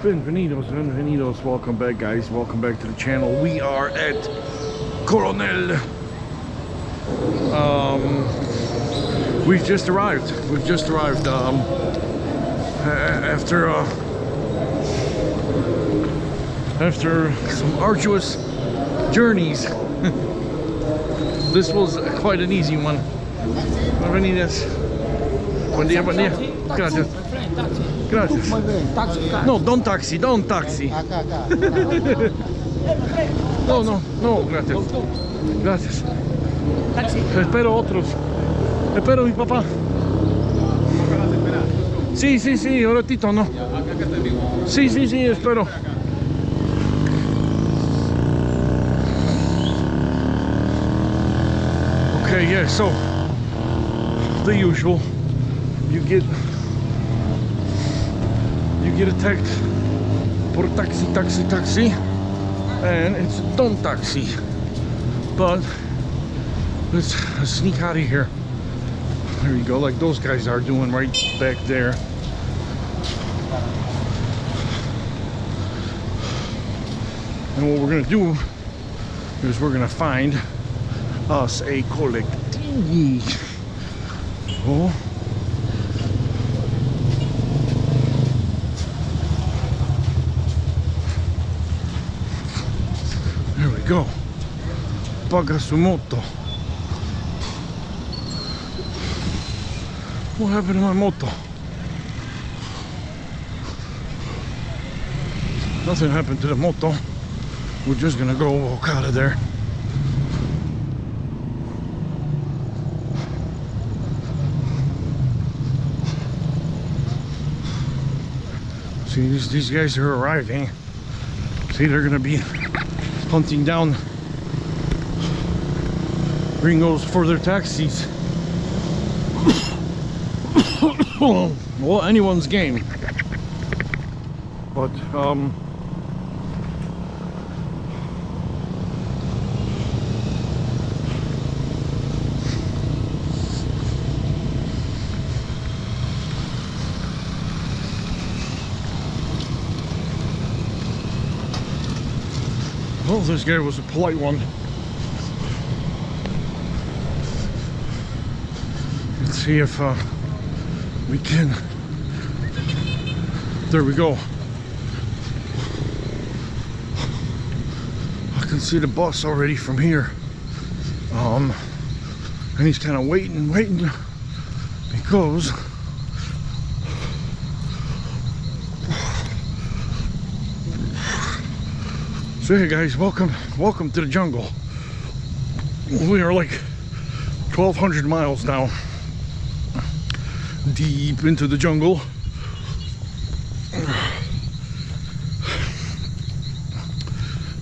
Bienvenidos, welcome back guys, welcome back to the channel. We are at Coronel. We've just arrived after some arduous journeys. This was quite an easy one. Bienvenidos. Buen día, buen día. Gracias. Gracias. No, don't taxi. No, gracias. Gracias. Espero otros. Espero mi papá. Sí, un ratito, no. Sí, espero. Okay, yeah, so the usual. You get attacked por taxi, and it's don't taxi. But let's sneak out of here. There you go, like those guys are doing right back there. And what we're gonna do is we're gonna find us a collective. Oh. There we go. Paga su moto. What happened to my moto? Nothing happened to the moto. We're just gonna go walk out of there. See, these guys are arriving. See, they're gonna be hunting down gringos for their taxis. Well, anyone's game. But well, this guy was a polite one. Let's see if we can. There we go. I can see the bus already from here. And he's kind of waiting because so hey guys, welcome to the jungle. We are like 1,200 miles now, deep into the jungle.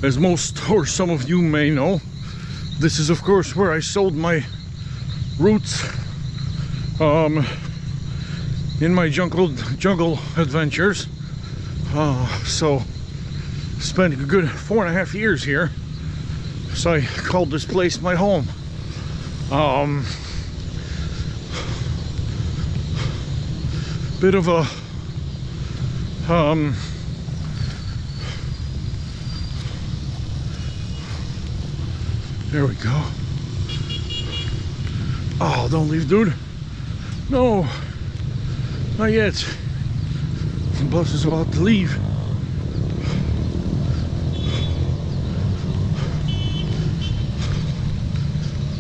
As most or some of you may know, this is of course where I sold my roots in my jungle adventures. So spent a good 4.5 years here, so I called this place my home. Bit of a there we go. Oh, don't leave, dude. No, not yet. The bus is about to leave.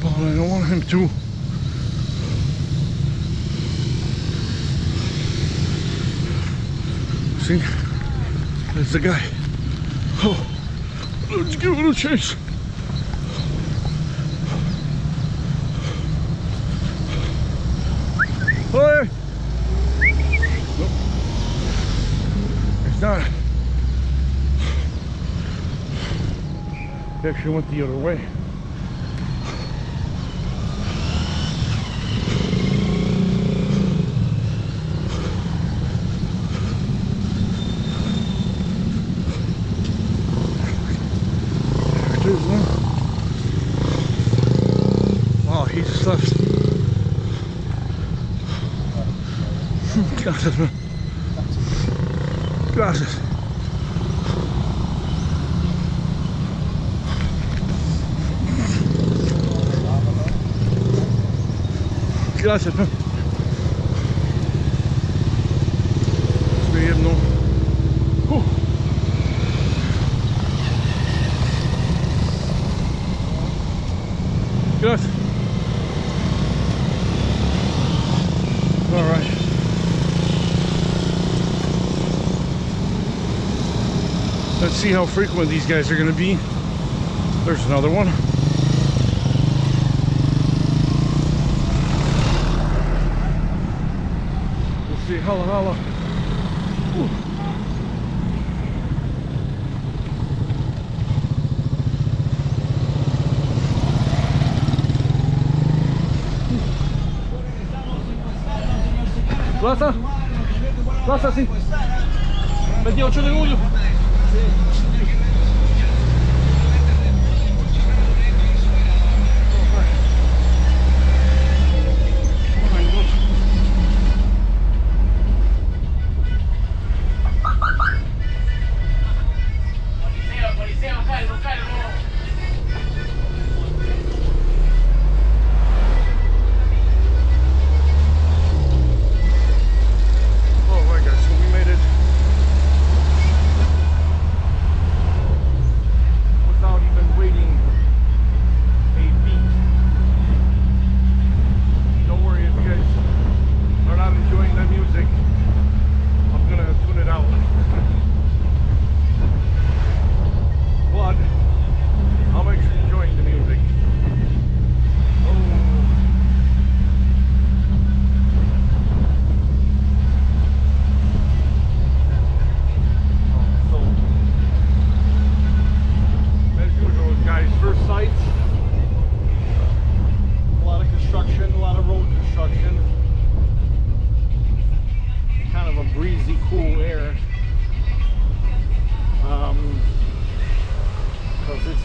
But I don't want him to. See, there's the guy. Oh, let's give it a chase. Hey! Nope. It's not. He actually went the other way. Oh, he just left. Gracias. Gracias. Gracias. Estoy jedno. Gracias. All right. Let's see how frequent these guys are going to be. There's another one. We'll see. Holla, holla. Ooh. Plaza? Plaza, sí. 28 de julio.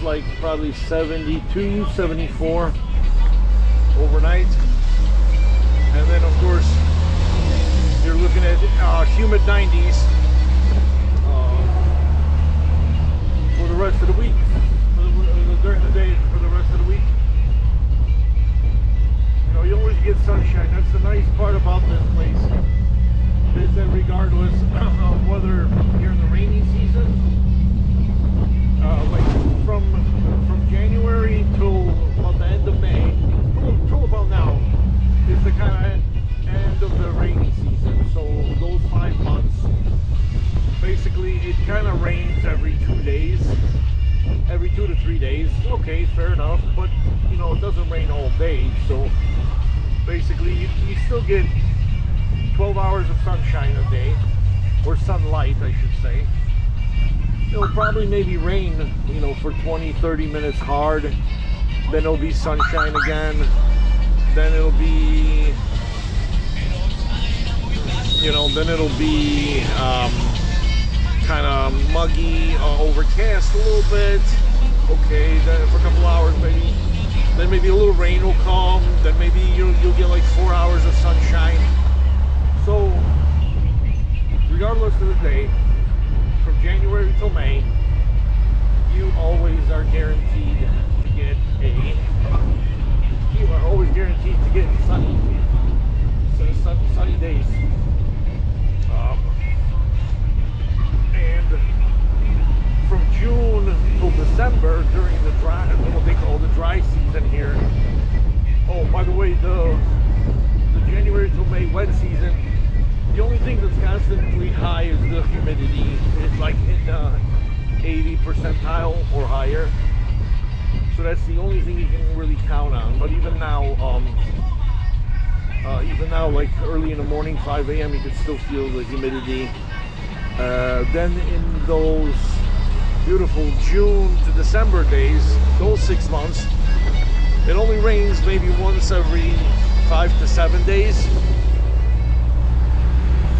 Like probably 72, 74 overnight, and then of course you're looking at humid 90s for the rest of the week, during the day, for the rest of the week. You know, you always get sunshine. That's the nice part about this place, is that regardless of whether you're in the rainy season, like from January till about the end of May, till about now, is the kind of end of the rainy season. So those 5 months, basically it kind of rains every 2 days, every 2 to 3 days. Okay, fair enough, but you know, it doesn't rain all day. So basically you still get 12 hours of sunshine a day, or sunlight I should say. It'll probably maybe rain, you know, for 20-30 minutes hard, then it'll be sunshine again, then it'll be, you know, then it'll be kind of muggy, overcast a little bit. Okay, then for a couple hours maybe, then maybe a little rain will come, then maybe you'll get like 4 hours of sunshine. So regardless of the day, from January till May, you always are guaranteed to get you are always guaranteed to get sunny days. And from June till December, during the dry, what they call the dry season here. Oh, by the way, the January till May wet season, the only thing that's constantly high is the humidity. It's like in 80 percentile or higher. So that's the only thing you can really count on. But even now, like early in the morning, 5 a.m., you can still feel the humidity. Then in those beautiful June to December days, those 6 months, it only rains maybe once every 5 to 7 days.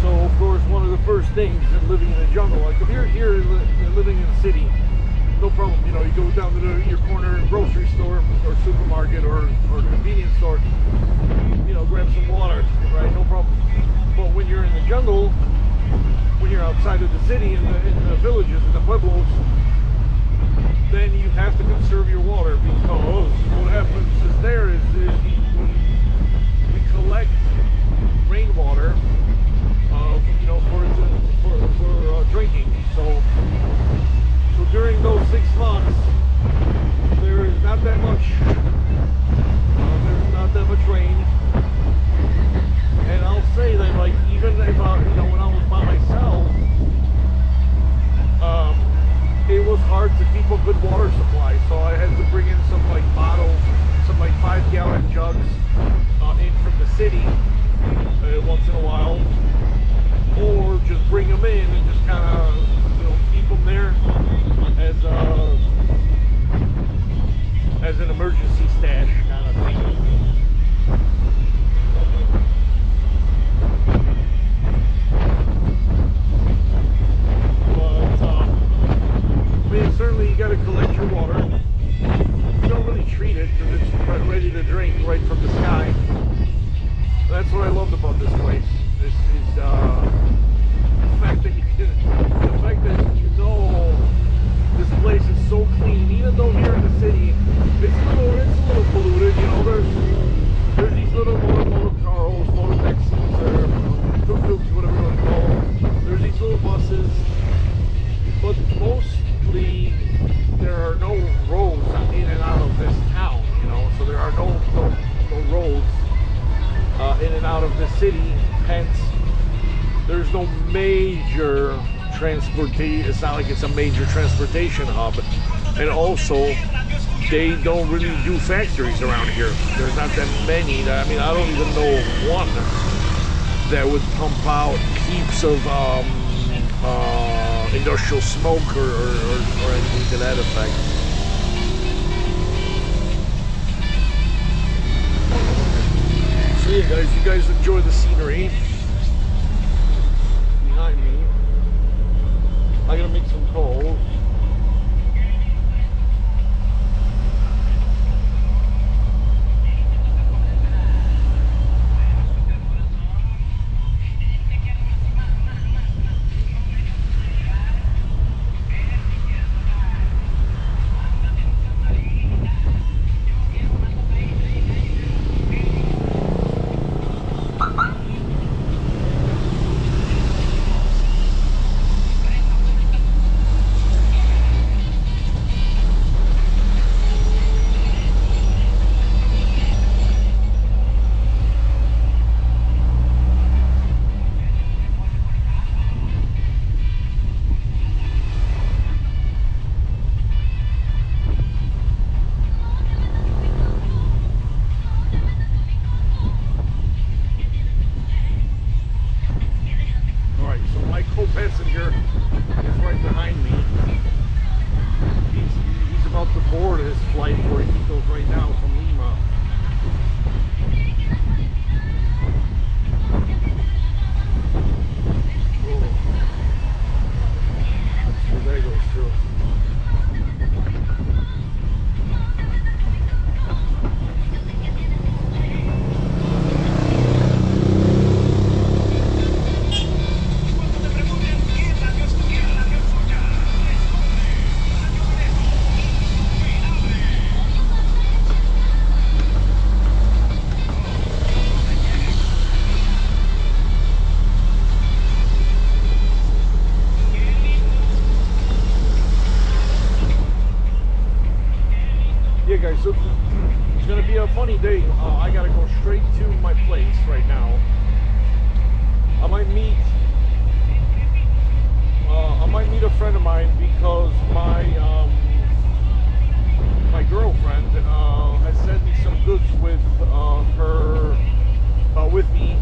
So of course, one of the first things in living in the jungle, like if you're here living in the city, no problem, you know, you go down to your corner grocery store or supermarket or convenience store, you know, grab some water, right, no problem. But when you're in the jungle, when you're outside of the city, in the villages, in the pueblos, then you have to conserve your water, because what happens is we collect collect rainwater, you know, for drinking. So during those 6 months, there is not that much. There's not that much rain. And I'll say that, like, even if you know, when I was by myself, it was hard to keep a good water supply. So I had to bring in some like bottles, some like 5-gallon jugs in from the city once in a while, or just bring them in and just kind of, you know, keep them there as an emergency stash kind of thing. Certainly you got to collect your water. You don't really treat it because it's ready to drink right from the sky. That's what I loved about this place. This is the fact that you know this place is so clean. Even though here in the city it's a little polluted. You know, there's these little motor cars, motor taxis, or tuk-tuks, whatever you want to call them. There's these little buses, but mostly there are no roads in and out of this town, you know, so there are no roads in and out of the city, hence there's no major transportation. It's not like it's a major transportation hub, and also they don't really do factories around here. There's not that many. I mean, I don't even know of one that would pump out heaps of industrial smoke or anything to that effect. So yeah, guys, you guys enjoy the scenery behind me. I'm gonna make some calls. Co-passenger is right behind me. He's about to board his flight for Iquitos right now from Lima. Oh. So there goes too. Guys, so it's gonna be a funny day. I gotta go straight to my place right now. I might meet a friend of mine because my girlfriend has sent me some goods with me,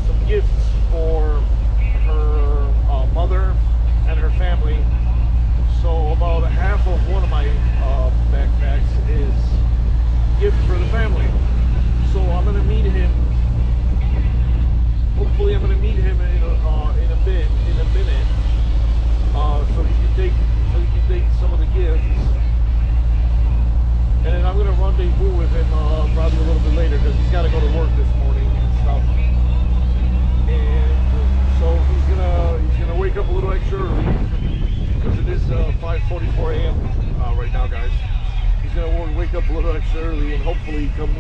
some gifts for her mother and her family. So about half of one of my backpacks is gift for the family. So I'm gonna meet him. Hopefully, I'm gonna meet him in a minute, so he can take some of the gifts, and then I'm gonna rendezvous with him probably a little bit later because he's got to go to work this morning and stuff. And so he's gonna wake up a little extra early. Because it is 5:44 a.m. Right now, guys. He's gonna wake up a little extra early and hopefully come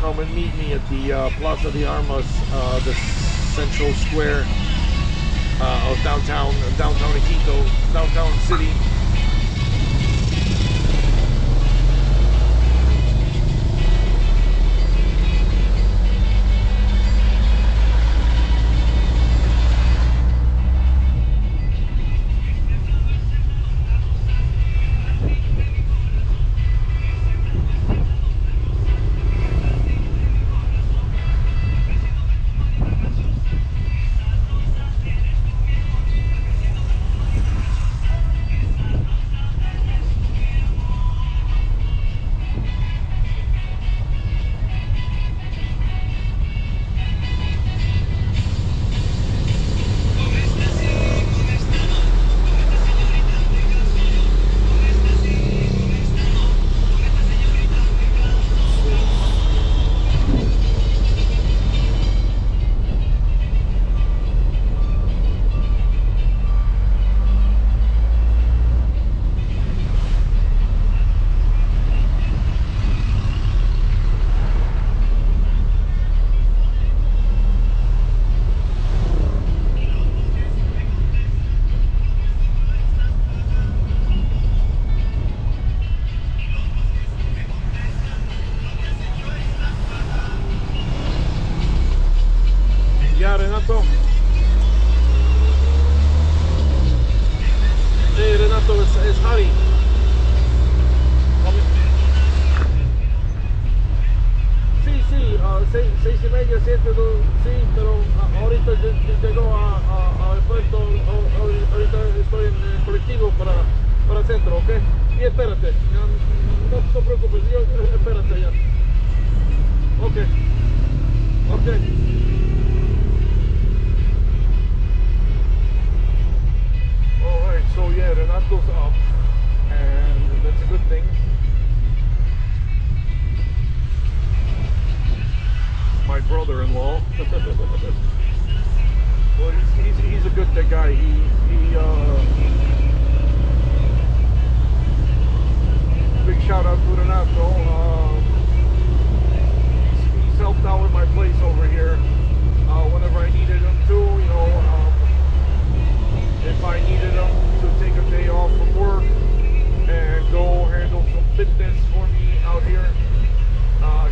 come and meet me at the Plaza de Armas, the central square of downtown Iquitos, downtown city. Renato. Hey Renato, it's Harry. 6:30, 7, sí, pero ahorita llegó al puerto, ahorita estoy en el colectivo para el centro, ¿ok? Y espérate, no te preocupes, espérate ya. Ok, ok. Alright, so yeah, Renato's up, and that's a good thing. My brother-in-law. Well, he's a good guy. Big shout out to Renato. He's helped out with my place over here whenever I needed him to. You know, if I needed him to take a day off from work and go handle some business for me out here,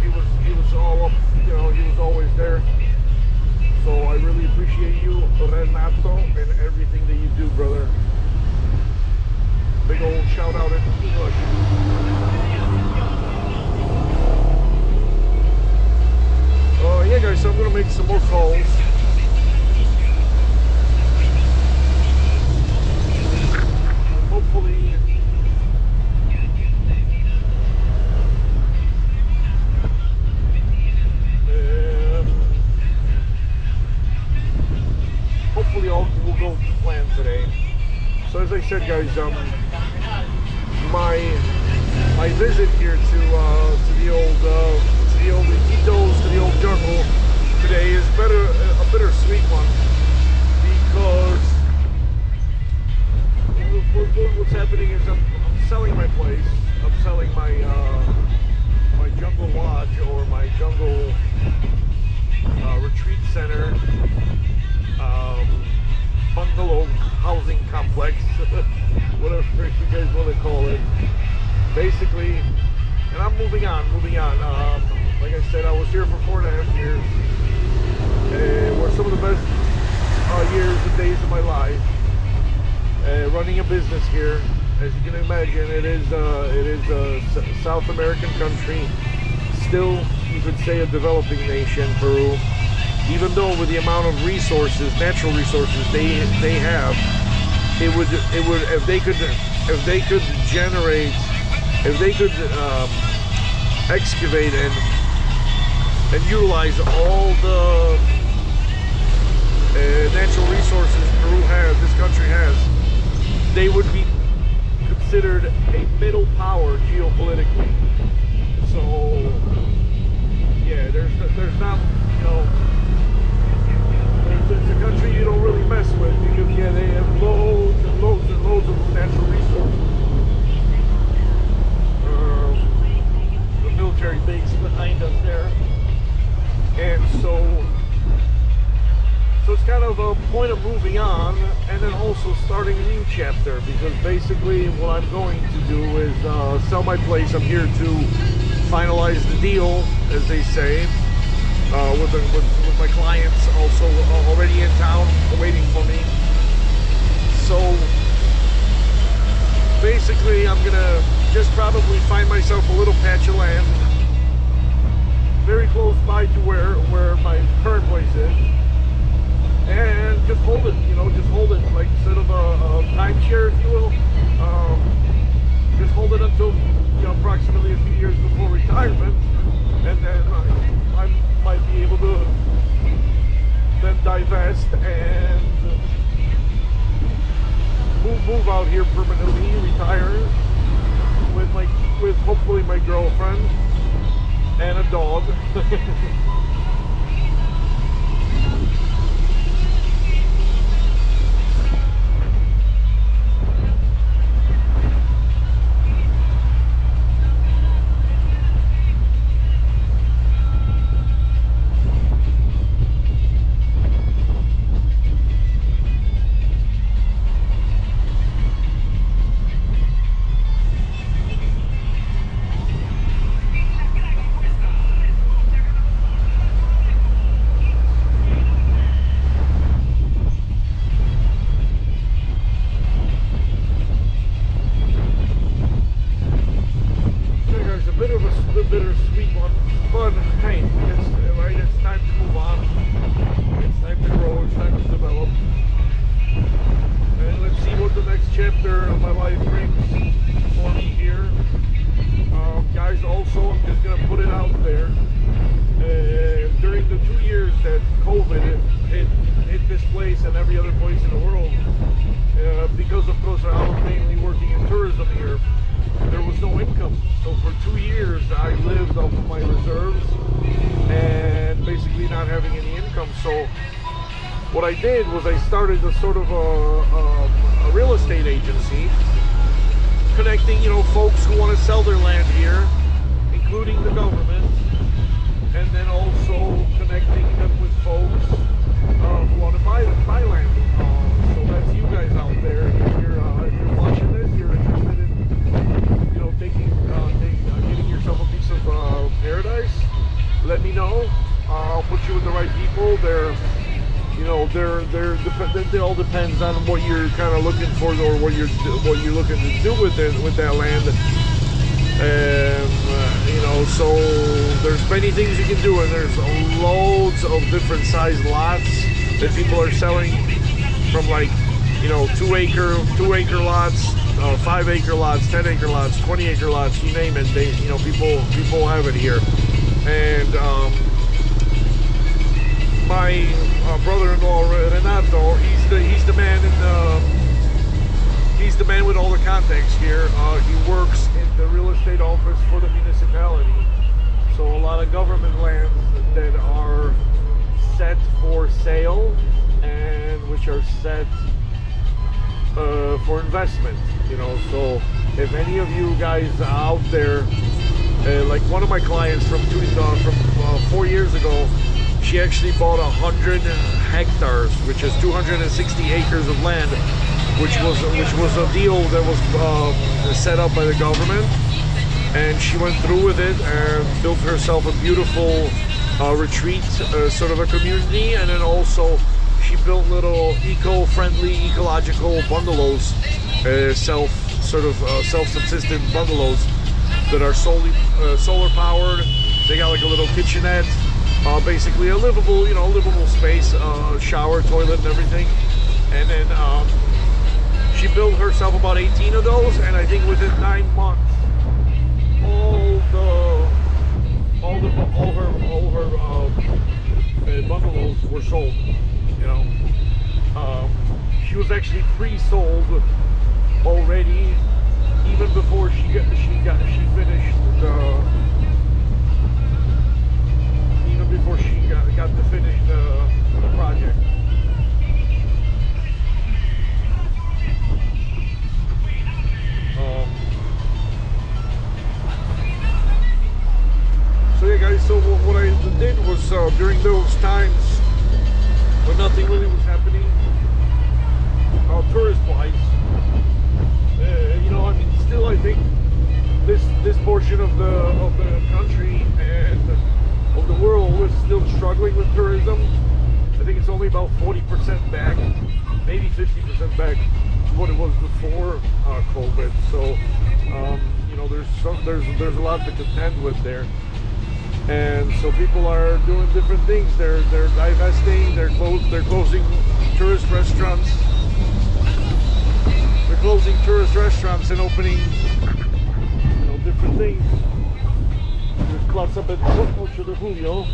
he was all up. You know, he was always there. So I really appreciate you, Renato, and everything that you do, brother. Big old shout out in English. Yeah guys, so I'm gonna make some more calls. Hopefully all will go to plan today. So as I said, guys, my visit here to the old Iquitos, to the old jungle today is a bittersweet one, because what's happening is I'm selling my place. I'm selling my my jungle lodge, or my jungle retreat center. Bungalow housing complex, whatever you guys want to call it. Basically, and I'm moving on. Like I said, I was here for 4.5 years. Were some of the best years and days of my life. Running a business here, as you can imagine, it is a South American country. Still, you could say a developing nation, Peru. Even though with the amount of resources, natural resources they have, it would if they could generate, if they could excavate and utilize all the natural resources Peru has, this country has, they would be considered a middle power geopolitically. So yeah, there's not, you know. It's a country you don't really mess with, because yeah, they have loads and loads and loads of natural resources. The military base behind us there. it's kind of a point of moving on, and then also starting a new chapter, because basically what I'm going to do is sell my place. I'm here to finalize the deal, as they say, with my clients also already in town waiting for me. So basically I'm gonna just probably find myself a little patch of land very close by to where my current place is, and just hold it, you know, just hold it, like sort of a timeshare, if you will. Just hold it until, you know, approximately a few years before retirement, and then I might be able to then divest and move out here permanently, retire with hopefully my girlfriend and a dog. Bittersweet one, but hey, it's time to move on. It's time to grow. It's time to develop, and let's see what the next chapter of my life brings for me here, guys. Also, I'm just gonna put it out there. During the 2 years that COVID hit this place and every other place in the world, because of course I was mainly working in tourism here, there was no income. So for 2 years I lived off of my reserves and basically not having any income. So what I did was I started a sort of a real estate agency, connecting, you know, folks who want to sell their land here, including the government, and then also connecting them with folks who want to buy land. So that's you guys out there. If you're watching this, you're interested in, you know, getting yourself a piece of paradise, let me know. I'll put you with the right people. It all depends on what you're kind of looking for, or what you're looking to do with that land. You know, so there's many things you can do, and there's loads of different size lots that people are selling, from, like, you know, 2 acre lots, 5 acre lots, 10 acre lots, 20 acre lots, you name it. People have it here. And my brother-in-law Renato, he's the man he's the man with all the contacts here. He works in the real estate office for the municipality. So a lot of government lands that are set for sale and which are set for investment, you know. So if any of you guys out there, like one of my clients from 4 years ago, she actually bought 100 hectares, which is 260 acres of land, which was a deal that was set up by the government, and she went through with it and built herself a beautiful retreat, sort of a community, and then also she built little eco-friendly, ecological bungalows, self-subsistent bungalows that are solely solar powered. They got like a little kitchenette, basically a livable space, shower, toilet, and everything. And then she built herself about 18 of those, and I think within 9 months, all her bungalows were sold. You know, she was actually pre-sold already, even before she finished even before she got to finish the project. So yeah, guys, so what I did was, during those times when nothing really happening tourist-wise. You know, I mean, still, I think this portion of the country and of the world is still struggling with tourism. I think it's only about 40% back, maybe 50% back to what it was before COVID. So, you know, there's a lot to contend with there. And so people are doing different things. They're divesting. They're closing tourist restaurants. They're closing tourist restaurants and opening, you know, different things. There's Plaza Ocho de Julio,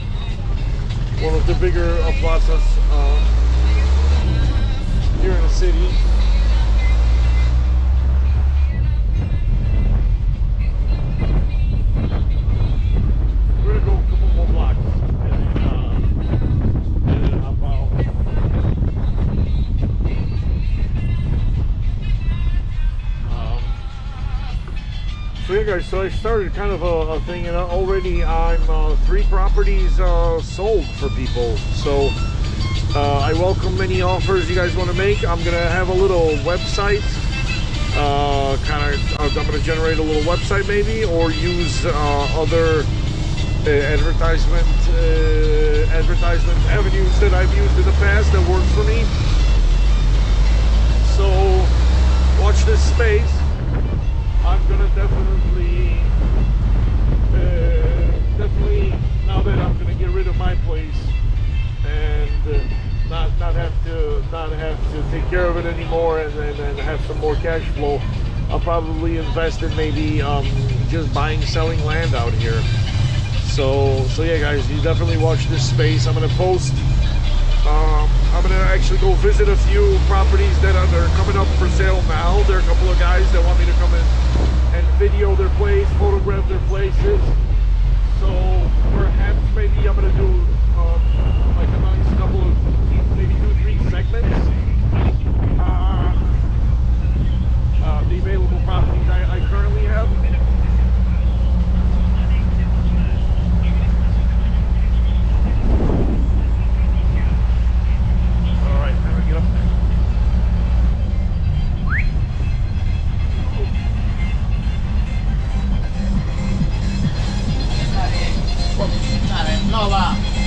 one of the bigger plazas here in the city. We're gonna go a couple more blocks and then hop out. So yeah, guys, so I started kind of a thing, and already I'm 3 properties sold for people. So I welcome any offers you guys want to make. I'm gonna have a little website. I'm gonna generate a little website maybe, or use other advertisement avenues that I've used in the past that work for me. So watch this space. I'm gonna definitely now that I'm gonna get rid of my place and not have to take care of it anymore, and have some more cash flow, I'll probably invest in maybe just buying, selling land out here. So yeah, guys, you definitely watch this space. I'm gonna post. I'm gonna actually go visit a few properties that are coming up for sale now. There are a couple of guys that want me to come in and video their place, photograph their places. So perhaps maybe I'm gonna do like a nice couple of, maybe 2-3 segments. The available properties I currently have.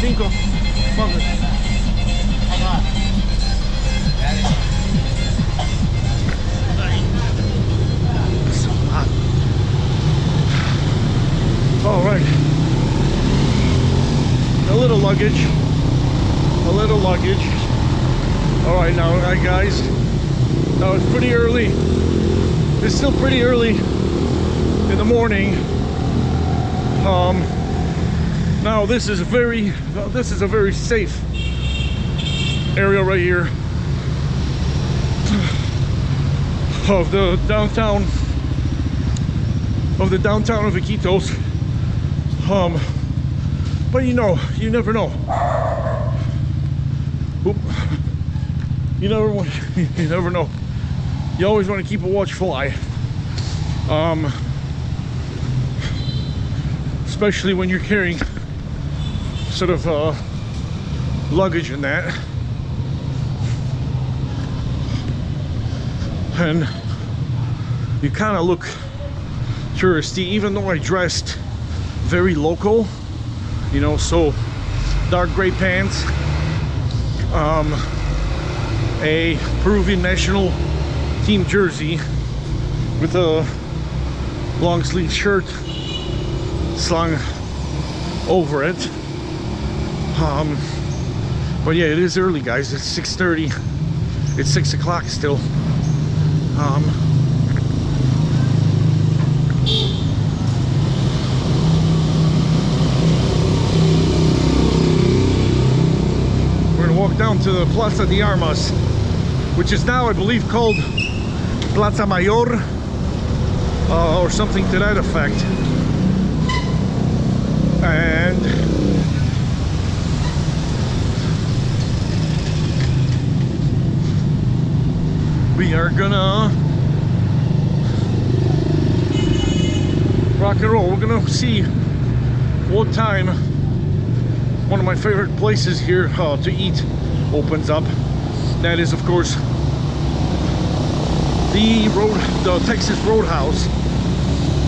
Cinco. All right. A little luggage. All right, now, guys. Now it's pretty early. It's still pretty early in the morning. Now this is a very safe area right here of the downtown of Iquitos. But you know, you never know. Oop. You never know. You always want to keep a watchful eye. Especially when you're carrying sort of luggage and that. And you kind of look touristy, even though I dressed very local, you know, so dark gray pants, a Peruvian national team jersey with a long sleeve shirt slung over it. But yeah, it is early, guys. It's 6:30. It's 6 o'clock still. We're gonna walk down to the Plaza de Armas, which is now, I believe, called Plaza Mayor, or something to that effect. And we are gonna rock and roll. We're gonna see what time one of my favorite places here to eat opens up. That is, of course, the Texas Roadhouse,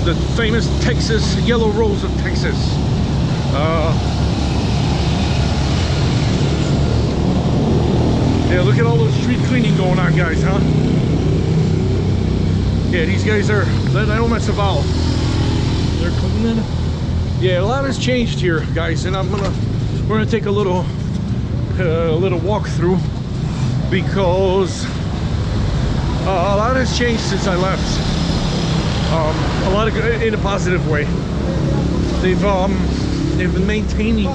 the famous Texas Yellow Rose of Texas. Yeah, look at all the street cleaning going on, guys, huh? Yeah, these guys they don't mess about. They're cleaning. Yeah, a lot has changed here, guys, and we're gonna take a little walk through because a lot has changed since I left. A lot of in a positive way. They've been maintaining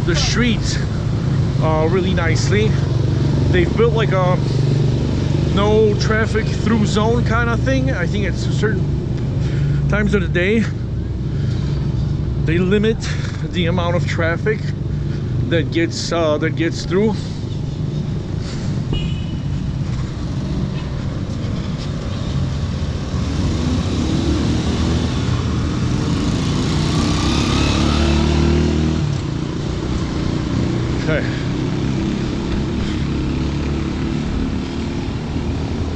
the streets really nicely. They've built like a no traffic through zone kind of thing. I think it's certain times of the day they limit the amount of traffic that gets through. Okay.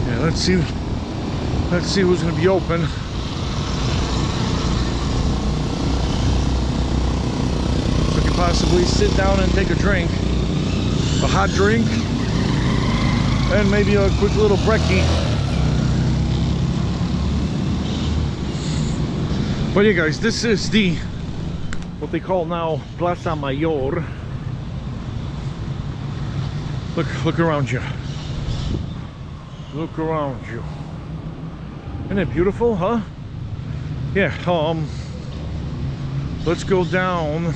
Yeah, let's see who's gonna be open. So I can possibly sit down and take a drink, a hot drink, and maybe a quick little brekkie. But yeah, guys, this is what they call now Plaza Mayor. Look around you. Look around you. Isn't it beautiful, huh? Yeah, let's go down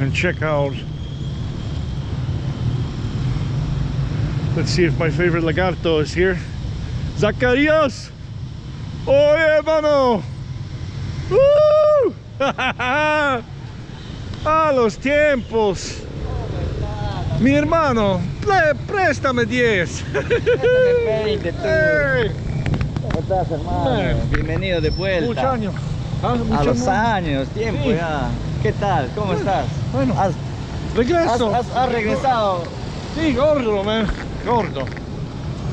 and check out. Let's see if my favorite lagarto is here. Zacarias! Oye, hermano! ¡Woo! ¡A los tiempos! Mi hermano, préstame 10. Préstame 20 tú. Hey. ¿Cómo estás, hermano? Bienvenido de vuelta. Muchos años. ¿Ah? A los años, tiempo Sí. ya. ¿Qué tal? ¿Cómo estás? Bueno, ¿Has regreso. regresado? Sí, gordo, man. Gordo.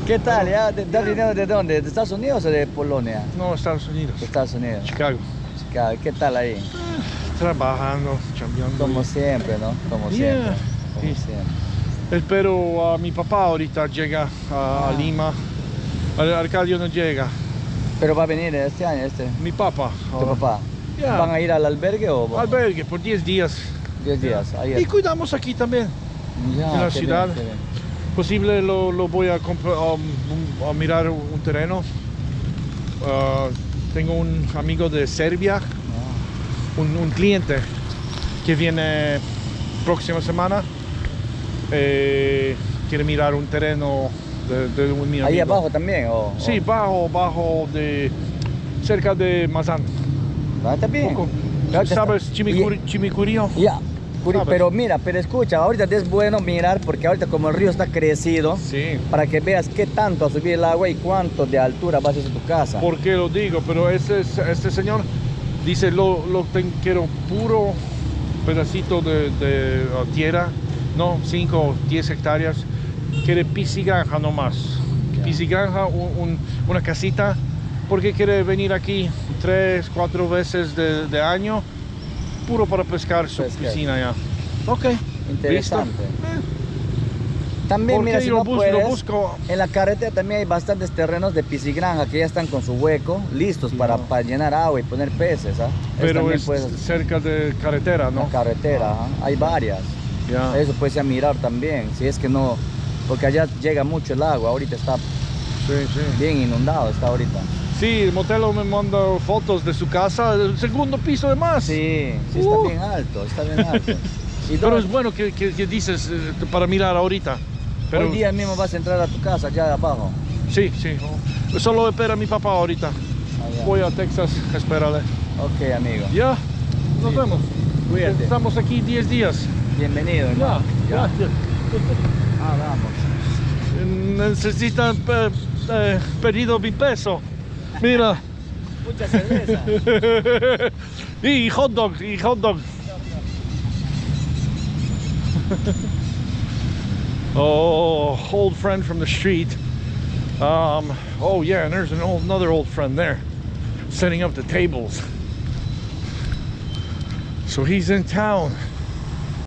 ¿Qué tal? ¿Ya estás viniendo de dónde? ¿De Estados Unidos o de Polonia? No, Estados Unidos. De Estados Unidos. Chicago. Chicago. ¿Qué tal ahí? Trabajando, chambeando. Como siempre, ¿no? Como Yeah. siempre. Como Sí. siempre. Espero a mi papá ahorita llega a Lima. Arcadio no llega. Pero va a venir este año, Mi papá. tu papá. Yeah. ¿Van a ir al albergue o Albergue por 10 días. 10 días? Ahí Y cuidamos aquí también. ya, en la qué ciudad. bien, qué bien. Posible lo voy a comprar, a mirar un terreno. Tengo un amigo de Serbia, un cliente que viene próxima semana. Quiere mirar un terreno de un mi amigo. ¿Ahí abajo también? Sí, bajo cerca de Mazán. Está bien. Poco. Claro que ¿Sabes? está- Chimicurío. Ya, ¿Sabes? pero mira, pero escucha, ahorita es bueno mirar porque ahorita como el río está crecido, Sí. para que veas qué tanto a subir el agua y cuánto de altura vas a hacer tu casa. ¿Por qué lo digo? Pero este señor dice, quiero puro pedacito de tierra, no 5 o 10 hectáreas, quiere piscigranja nomás. Ya. Piscigranja, una casita, porque quiere venir aquí 3, 4 veces de año, puro para pescar su Pescar. piscina ya. Ok, Interesante. listo. También ¿Por mira, qué si yo no puedes, lo busco? en la carretera también hay bastantes terrenos de piscigranja que ya están con su hueco, listos para llenar agua y poner peces, ¿ah? Eso Pero también es puedes- cerca de carretera, la ¿no? carretera, ajá, hay varias. Ya. Eso puedes ir a mirar también, si es que no, porque allá llega mucho el agua, ahorita está Sí, sí. bien inundado, está ahorita. Sí, el Motelo me manda fotos de su casa, el segundo piso de más. Sí, sí está bien alto, está bien alto. ¿Y Pero dónde- es bueno que dices para mirar ahorita. Pero, hoy día mismo vas a entrar a tu casa, allá de abajo? Sí, sí. Solo espera a mi papá ahorita. Allá. Voy a Texas, espérale. Ok, amigo. Ya, nos Sí. vemos. Cuídate. Estamos aquí 10 días. Bienvenido, Ya, hermano. gracias. Ah, vamos. Necesitan pedido mi peso. Mira. Mucha cerveza. Y hot dog, Oh, old friend from the street. Oh yeah, and there's another old friend there setting up the tables. So he's in town.